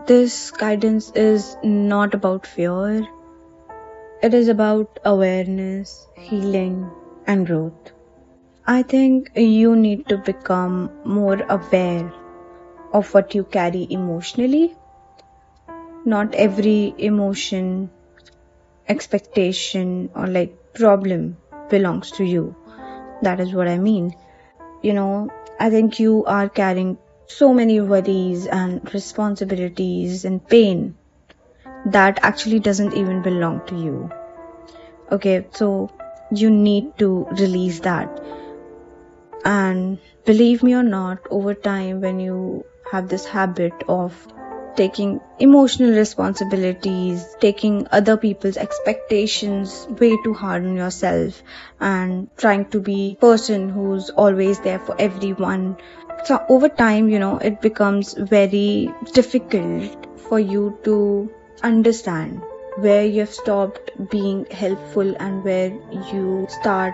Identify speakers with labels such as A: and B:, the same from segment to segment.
A: This guidance is not about fear, it is about awareness, healing, and growth. I think you need to become more aware of what you carry emotionally. Not every emotion, expectation, or problem belongs to you. That is what I mean. I think you are carrying so many worries and responsibilities and pain that actually doesn't even belong to you. Okay, so you need to release that. And believe me or not, over time, when you have this habit of taking emotional responsibilities, taking other people's expectations way too hard on yourself, and trying to be person who's always there for everyone, so over time, it becomes very difficult for you to understand where you've stopped being helpful and where you start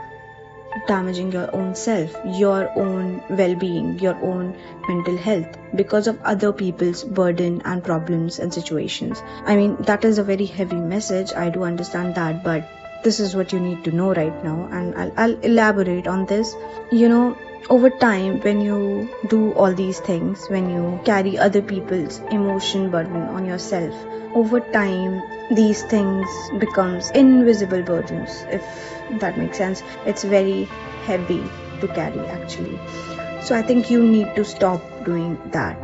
A: damaging your own self, your own well-being, your own mental health because of other people's burden and problems and situations. I mean, that is a very heavy message. I do understand that, but this is what you need to know right now, and I'll elaborate on this. Over time, when you do all these things, when you carry other people's emotion burden on yourself, over time these things becomes invisible burdens, if that makes sense. It's very heavy to carry actually. So I think you need to stop doing that.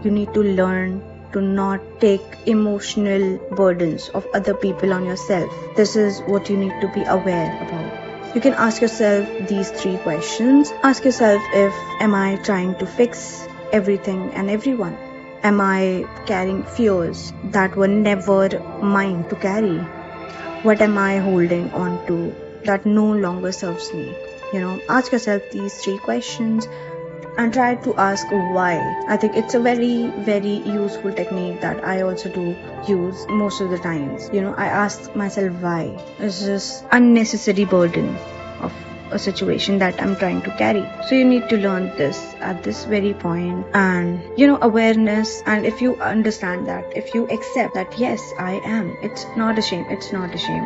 A: You need to learn to not take emotional burdens of other people on yourself. This is what you need to be aware about. You can ask yourself these 3 questions. Ask yourself, am I trying to fix everything and everyone? Am I carrying fears that were never mine to carry? What am I holding on to that no longer serves me? Ask yourself these 3 questions and try to ask why. I think it's a very, very useful technique that I also do use most of the times. I ask myself why. It's just unnecessary burden of a situation that I'm trying to carry. So you need to learn this at this very point, and awareness. And if you understand that, if you accept that, yes, I am, it's not a shame.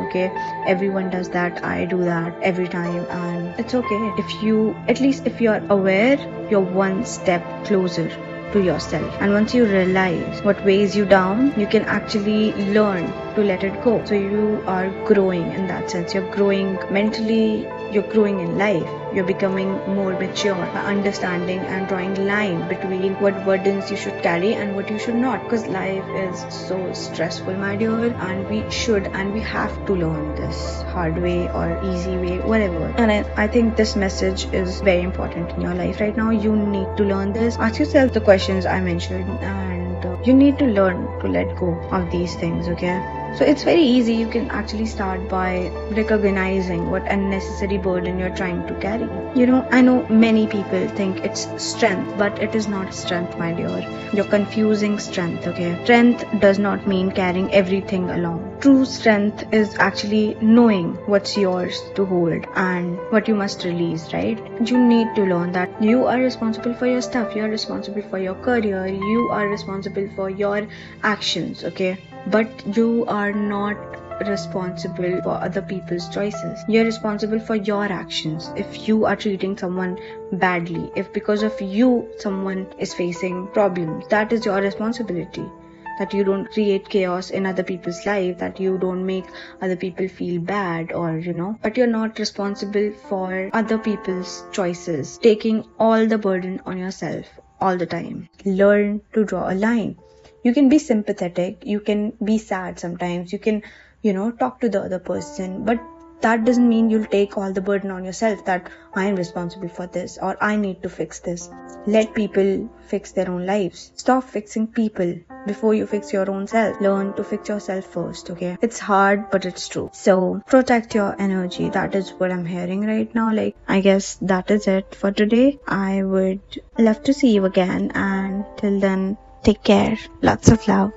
A: Okay, everyone does that. I do that every time, and it's okay. If you're aware, you're one step closer to yourself. And once you realize what weighs you down, you can actually learn to let it go. So you are growing in that sense. You're growing mentally, you're growing in life. You're becoming more mature by understanding and drawing line between what burdens you should carry and what you should not. Because life is so stressful, my dear, and we have to learn this hard way or easy way, whatever. And I think this message is very important in your life right now. You need to learn this. Ask yourself the questions I mentioned, and you need to learn to let go of these things, okay? So it's very easy. You can actually start by recognizing what unnecessary burden you're trying to carry. I know many people think it's strength, but it is not strength, my dear. You're confusing strength, okay? Strength does not mean carrying everything along. True strength is actually knowing what's yours to hold and what you must release, right? You need to learn that you are responsible for your stuff. You are responsible for your career. You are responsible for your actions, okay? But you are not responsible for other people's choices. You're responsible for your actions. If you are treating someone badly, if because of you someone is facing problems, that is your responsibility. That you don't create chaos in other people's life, that you don't make other people feel bad, or but you're not responsible for other people's choices, taking all the burden on yourself all the time. Learn to draw a line. You can be sympathetic, you can be sad sometimes, you can talk to the other person, but that doesn't mean you'll take all the burden on yourself, that I am responsible for this or I need to fix this. Let people fix their own lives. Stop fixing people before you fix your own self. Learn to fix yourself first, okay? It's hard, but it's true. So protect your energy. That is what I'm hearing right now. I guess that is it for today. I would love to see you again, and till then, take care. Lots of love.